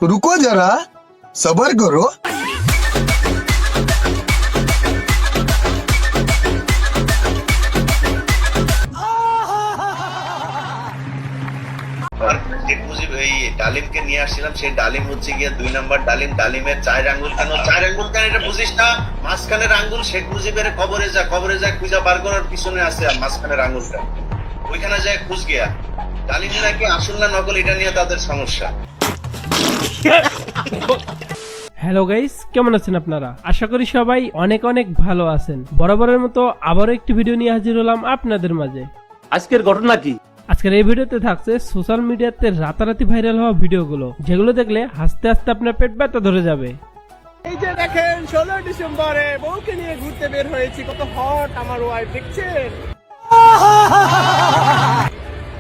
रुको जरा सबर करो। ডালিমকে নিয়ে আসছিলাম, সেই ডালিম হচ্ছে গিয়ে 2 নাম্বার ডালিম। ডালিমের 4 আঙ্গুল কেন? 4 আঙ্গুল কেন এটা বুঝিস না? মাঝখানের আঙ্গুল শেখ মুজিবের কবরে যা খুঁজা বার করার পিছনে আছে মাঝখানের আঙ্গুলটা, ওইখানে যায় খুঁজ গিয়া। ডালিম নাকি আসল না নকল এটা নিয়ে তাদের সমস্যা। হ্যালো গাইস, কেমন আছেন আপনারা? আশা করি সবাই অনেক অনেক ভালো আছেন। বরাবরের মতো আবারও একটি ভিডিও নিয়ে হাজির হলাম আপনাদের মাঝে। আজকের ঘটনা কি? আজকের এই ভিডিওতে থাকছে সোশ্যাল মিডিয়াতে রাতারাতি ভাইরাল হওয়া ভিডিওগুলো, যেগুলো দেখলে হাসতে হাসতে আপনার পেট ব্যথা ধরে যাবে। এই যে দেখেন 16 ডিসেম্বরে বউকে নিয়ে ঘুরতে বের হয়েছি, কত হট আমার ওয়াইফ, দেখছেন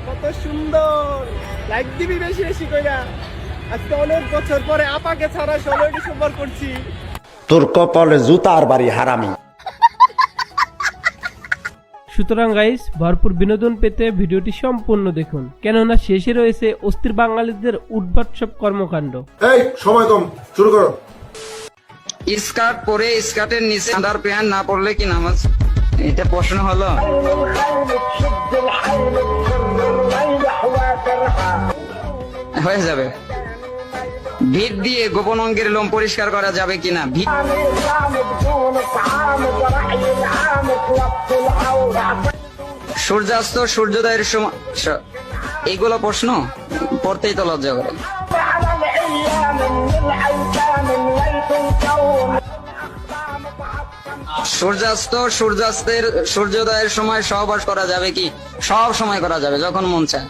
কত সুন্দর। লাইক দিবি বেশি বেশি কইরা। আজকে অনেক বছর পরে আপাকে ছাড়া 16 ডিসেম্বর করছি। তোর কপালে জুতার বাড়ি হারামি। সুতরাং গাইস, ভরপুর বিনোদন পেতে ভিডিওটি সম্পূর্ণ দেখুন, কেননা শেষে রয়েছে অস্থির বাঙালিদের উদ্ভট সব কর্মকাণ্ড। এই সময় কম, শুরু করো। স্কার্ট পরে স্কার্টের নিচে আন্ডার প্যান্ট না পরলে কি নামাজ? এটা প্রশ্ন হলো? হয়ে যাবে। ভিট দিয়ে গোপন অঙ্গের লোম পরিষ্কার করা যাবে কিনা? সূর্যাস্ত সূর্যোদয়ের সময়, এইগুলো প্রশ্ন পড়তেই তো লজ্জা করে। সূর্যোদয়ের সময় সহবাস করা যাবে কি? সব সময় করা যাবে, যখন মন চায়।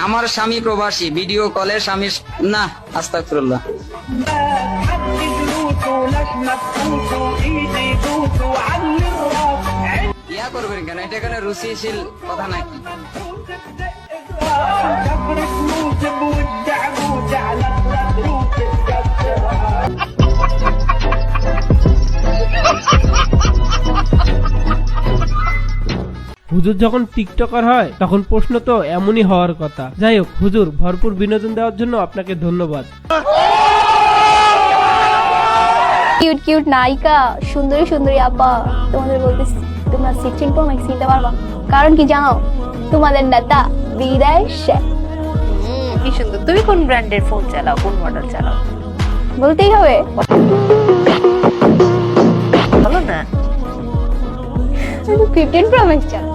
আমার স্বামী প্রবাসী, ভিডিও কলে স্বামী না, আস্তাগফিরুল্লাহ। ইয়া করবেন কেন? এটা কেন রুচিশীল কথা নাকি? হুজুর যখন টিকটকার হয় তখন প্রশ্ন তো এমনই হওয়ার কথা। যাই হোক, হুজুর ভরপুর বিনোদন দেওয়ার জন্য আপনাকে ধন্যবাদ। কিউট কিউট নায়িকা, সুন্দরী সুন্দরী আপা, তোমাদের বলতেছি তোমরা 16 Pro Max কিনতে পারবা। কারণ কি জানো? তোমাদের নেতা বিদেশে। কি সুন্দর। তুমি কোন ব্র্যান্ডের ফোন চালাও, কোন মডেল চালাও? বলতেই হবে। বলো না। 15 Pro Max চালাও।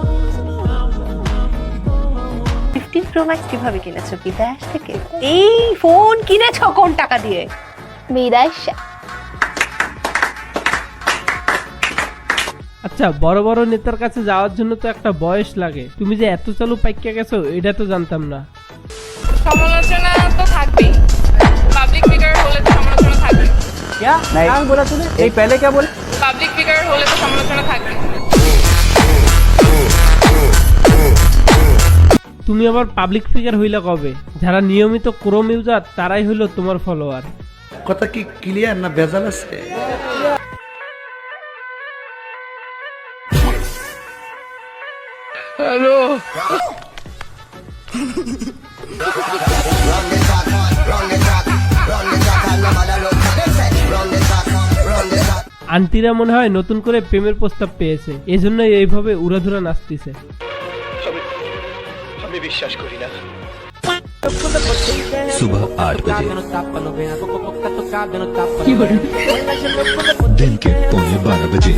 15 Pro Max কিভাবে কিনেছো? বিদেশ থেকে? এই ফোন কিনেছো কোন টাকা দিয়ে? বিদেশে। আচ্ছা, বড় বড় নেতার কাছে যাওয়ার জন্য তো একটা বয়স লাগে। তুমি যে এত চালু পাইকা গেছো এটা তো জানতাম না। সমালোচনা তো থাকবেই, পাবলিক ফিগার হলে তো সমালোচনা থাকবে। क्या नहीं बोला तूने? ये पहले क्या बोले? পাবলিক ফিগার হলে তো সমালোচনা থাকবে। তুমি আবার পাবলিক ফিগার হইলা কবে? যারা নিয়মিত ক্রোম ইউজার তারাই হইলো তোমার ফলোয়ার। কথা কি ক্লিয়ার না ভেজাল আছে? হ্যালো, আন্টিরা মনে হয় নতুন করে প্রেমের প্রস্তাব পেয়েছে, এজন্যই এইভাবে উড়াধুরা নাচতেছে। আমি বিশ্বাস করি না। सुबह 8 बजे, दिन के 12:15 बजे,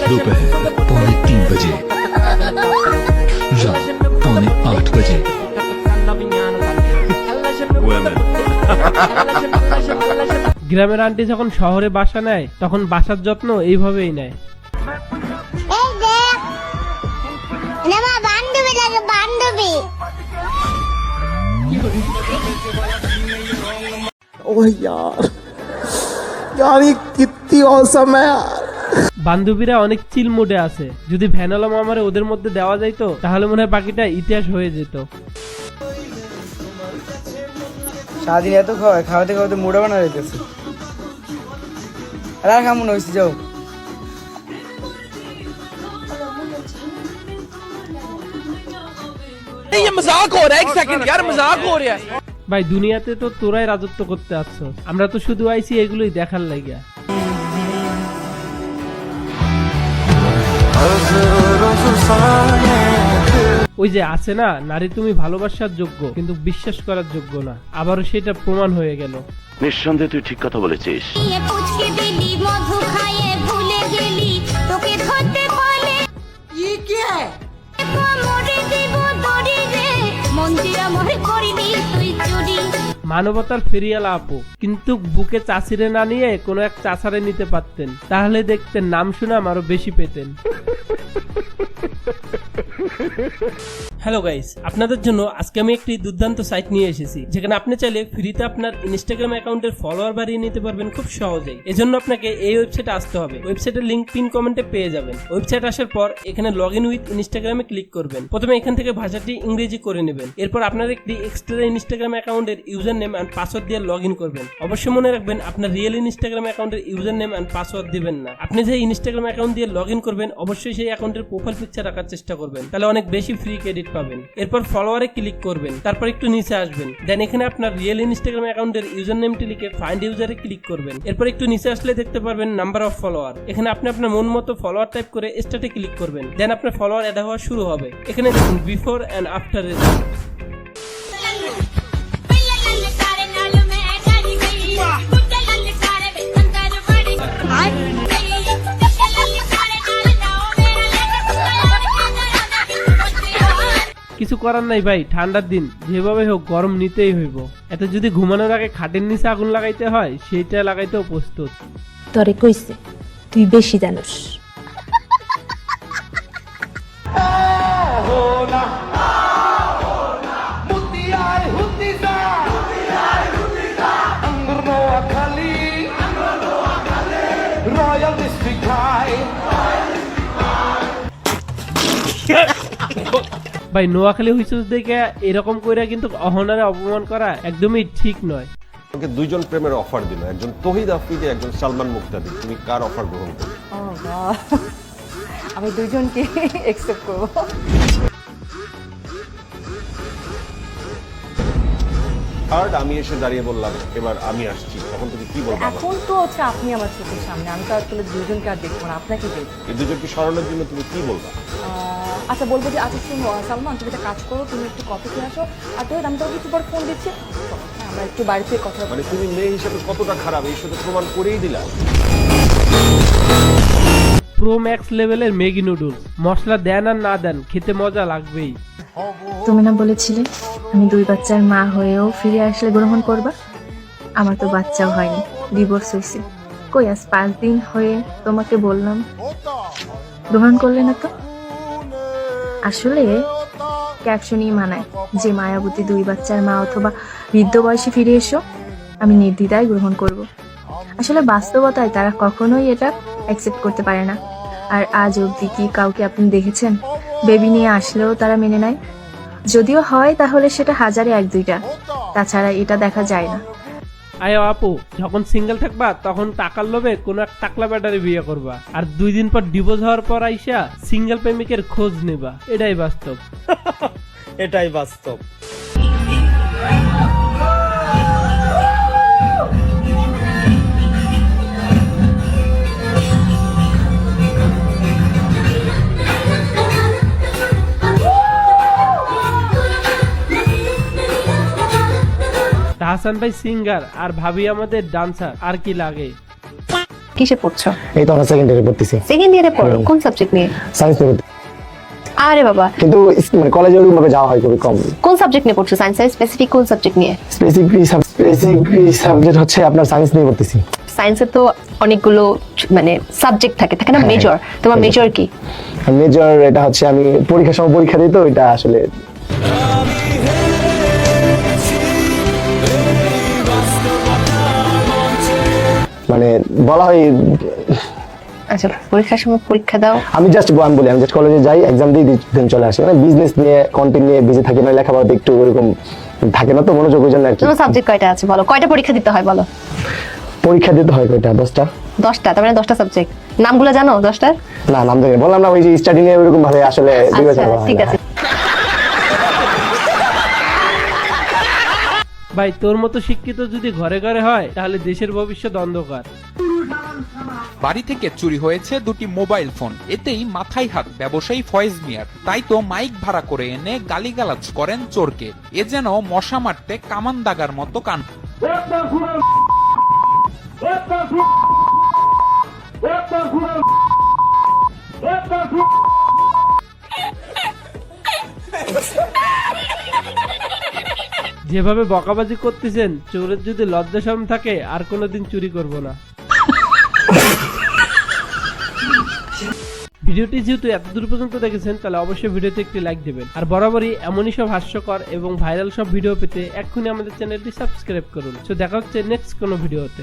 दोपहर 3:15 बजे, रात 8:15 बजे। গ্রামের আন্টি যখন শহরে বাসা নেয় তখন বাসার যত্ন এইভাবেই নেয়। ओह यार, ये कितनी औसम है यार। বান্ধবীরা অনেক চিল মুডে আছে। যদি ভ্যানলা মামারে ওদের মধ্যে দেওয়া যাইতো তাহলে মনে হয় বাকিটা ইতিহাস হয়ে যেত। সারাদিন এত খাওয়াতে খাওয়াতে মোড়া বানা যাইতেছে। আর কেমন হয়েছে যাও। ভাই দুনিয়াতে তো তোরাই রাজত্ব করতে আসছো, আমরা তো শুধু আইছি এগুলোই দেখার লাগিয়া। ওই যে আছে না, নারী তুমি ভালোবাসার যোগ্য কিন্তু বিশ্বাস করার যোগ্য না, আবারও সেটা প্রমাণ হয়ে গেল। নিঃসন্দেহে তুই ঠিক কথা বলেছিস। মানবতার ফেরিয়ালা আপু, কিন্তু বুকে চাষিরে না নিয়ে কোনো এক চাষারে নিতে পারতেন, তাহলে দেখতেন নাম সুনাম আরো বেশি পেতেন। হ্যালো গাইস, আপনাদের জন্য আজকে আমি একটি দুর্দান্ত সাইট নিয়ে এসেছি, যেখানে আপনি চাইলে ফ্রিতে আপনার ইনস্টাগ্রাম অ্যাকাউন্টের ফলোয়ার বাড়িয়ে নিতে পারবেন খুব সহজেই। এজন্য আপনাকে এই ওয়েবসাইটে আসতে হবে। ওয়েবসাইটের লিংক পিন কমেন্টে পেয়ে যাবেন। ওয়েবসাইট আসার পর এখানে লগ ইন উইথ ইনস্টাগ্রামে ক্লিক করবেন। প্রথমে এখান থেকে ভাষাটি ইংরেজি করে নেবেন। এরপর আপনার একটি এক্সট্রা ইনস্টাগ্রাম অ্যাকাউন্টের ইউজার নেম অ্যান্ড পাসওয়ার্ড দিয়ে লগ ইন করবেন। অবশ্যই মনে রাখবেন আপনার রিয়েল ইনস্টাগ্রাম অ্যাকাউন্টের ইউজার নেম অ্যান্ড পাসওয়ার্ড দিবেন না। আপনি যে ইনস্টাগ্রাম অ্যাকাউন্ট দিয়ে লগ ইন করবেন অবশ্যই সেই অ্যাকাউন্টের প্রোফাইল পিকচার রাখার চেষ্টা করবেন, তাহলে অনেক বেশি ফ্রি ক্রেডিট পাবেন। এরপর ফলোয়ারে ক্লিক করবেন, তারপর একটু নিচে আসবেন, দেন এখানে আপনার রিয়েল ইনস্টাগ্রাম অ্যাকাউন্টের ইউজার নেমটি লিখে ফাইন্ড ইউজারে ক্লিক করবেন। এরপর একটু নিচে আসলে দেখতে পারবেন নাম্বার অফ ফলোয়ার। এখানে আপনি আপনার মন মতো ফলোয়ার টাইপ করে স্টার্টে ক্লিক করবেন, দেন আপনার ফলোয়ার অ্যাড হওয়া শুরু হবে। এখানে দেখুন বিফোর অ্যান্ড আফটার রেজাল্ট। কিছু করার নাই ভাই, ঠান্ডার দিন, যেভাবে হোক গরম নিতেই হইব। এত যদি ঘুমানোর আগে খাটের নিচে আগুন লাগাইতে হয়, সেইটা লাগাইতেও প্রস্তুত। তরে কইছে তুই বেশি জানোস। ভাই নোয়াখালী হুইসুস দেখে এরকম কইরা কিন্তু অহনারে অপমান করা একদমই ঠিক নয়। আমাকে দুইজন প্রেমের অফার দিল, একজন তহিদ আফ্রিদি, একজন সালমান মুক্তাদি। তুমি কার অফার গ্রহণ করবে? আমি দুইজনকে একসেপ্ট করব। আর আমি এসে দাঁড়িয়ে বললাম এবার আমি আসছি, তখন তুমি কি বলবে? এখন তো হচ্ছে আপনি আমার চোখের সামনে, আমি তো আসলে দুইজনকে আর দেখবো না, আপনাকে দেখবো। এই দুজনকে সরানোর জন্য তুমি কি বলবা? আচ্ছা বলবো যে আচ্ছা তুমি সালমান তুমি একটা কাজ করো, তুমি একটু কফি খেয়ে আসো, আর তো আমি তোকে একটু পর ফোন দিচ্ছি, আমরা একটু বাড়িতে কথা। মানে তুমি মেয়ে হিসেবে কতটা খারাপ এই সাথে প্রমাণ করেই দিলা। প্রো ম্যাক্স লেভেলের ম্যাগি নুডলস, মশলা দেন আর না দেন খেতে মজা লাগবেই। তুমি না বলেছিলে আমি 2 বাচ্চার মা হয়েও ফিরে আসলে গ্রহণ করবা? আমার তো বাচ্চাও হয়নি, ডিভোর্স হয়েছে। কই আজ 5 দিন হয়ে তোমাকে বললাম, গ্রহণ করলে না তো? আসলে ক্যাপশনই মানায় যে মায়াবতী 2 বাচ্চার মা অথবা বৃদ্ধ বয়সে ফিরে এসো, আমি নির্দ্বিধায় গ্রহণ করব। আসলে বাস্তবতায় তারা কখনোই এটা অ্যাকসেপ্ট করতে পারে না। আর আজ অবধি কি কাউকে আপনি দেখেছেন বেবি নিয়ে আসলেও তারা মেনে নেয়? যদিও হয় তাহলে সেটা হাজারে 1-2টা, তাছাড়া এটা দেখা যায় না। আয় আপু, যখন সিঙ্গেল থাকবা তখন টাকার লোভে কোন এক টাকলা ব্যাটারি বিয়ে করবা, আর 2 দিন পর ডিভোর্স হওয়ার পর আইসা সিঙ্গেল প্রেমিকের খোঁজ নেবা। এটাই বাস্তব। এটাই বাস্তব। হাসান ভাই সিঙ্গার আর ভাবি আমাদের ডান্সার, আর কি লাগে? কিসে পড়ছো? এই তো আমরা সেকেন্ড ইয়ারে পড়তেছি। সেকেন্ড ইয়ারে পড়ো? কোন সাবজেক্ট নিয়ে? সায়েন্স নিয়ে। আরে বাবা, কিন্তু মানে কলেজে ওরকমভাবে যাওয়া হয় খুবই কম। কোন সাবজেক্ট নিয়ে পড়ছো? সায়েন্সের স্পেসিফিক কোন সাবজেক্ট নিয়ে? স্পেসিফিক সাবজেক্ট হচ্ছে আপনার সায়েন্স নিয়ে পড়তেছি। সায়েন্সে তো অনেকগুলো মানে সাবজেক্ট থাকে, থাকে না? মেজর, তোমার মেজর কি? মেজর এটা হচ্ছে আমি পরীক্ষার সময় পরীক্ষা দিই, তো এটা আসলে মানে বলা হয়। আচ্ছা, পরীক্ষার সময় পরীক্ষা দাও? আমি জাস্ট বলি, আমি জাস্ট কলেজে যাই, এক্সাম দিই, দেন চলে আসি। মানে বিজনেস নিয়ে, কন্টেন্ট নিয়ে বিজি থাকি, মানে লেখাপড়াতে একটু ওরকম থাকে না তো মনোযোগ ওই জন্য আর কি। তোমার সাবজেক্ট কয়টা আছে বলো, কয়টা পরীক্ষা দিতে হয় বলো? পরীক্ষা দিতে হয় কয়টা? 10টা। 10টা, তার মানে 10টা সাবজেক্ট। নামগুলো জানো 10টার? না, নাম জানি না। বললাম না ওই যে স্টাডি নিয়ে ওরকম ভাবে আসলে আচ্ছা ঠিক আছে। ভাই তোর মতো শিক্ষিত যদি ঘরে ঘরে হয় তাহলে দেশের ভবিষ্যৎ অন্ধকার। বাড়ি থেকে চুরি হয়েছে 2টি মোবাইল ফোন, এতেই মাথায় হাত ব্যবসায়ী ফয়েজ মিয়ার। তাই তো মাইক ভাড়া করে এনে গালিগালাজ করেন চোরকে। এ যেন মশা মারতে কামান দাগার মতো কান। যেভাবে বকাবাজি করতেছেন, চোরের যদি লজ্জা শরম থাকে আর কোনোদিন চুরি করব না। ভিডিওটি যেহেতু এতদূর পর্যন্ত দেখেছেন তাহলে অবশ্যই ভিডিওতে একটি লাইক দেবেন, আর বরাবরই এমনই সব হাস্যকর এবং ভাইরাল সব ভিডিও পেতে এক্ষুনি আমাদের চ্যানেলটি সাবস্ক্রাইব করুন। তো দেখা হচ্ছে নেক্সট কোনো ভিডিওতে।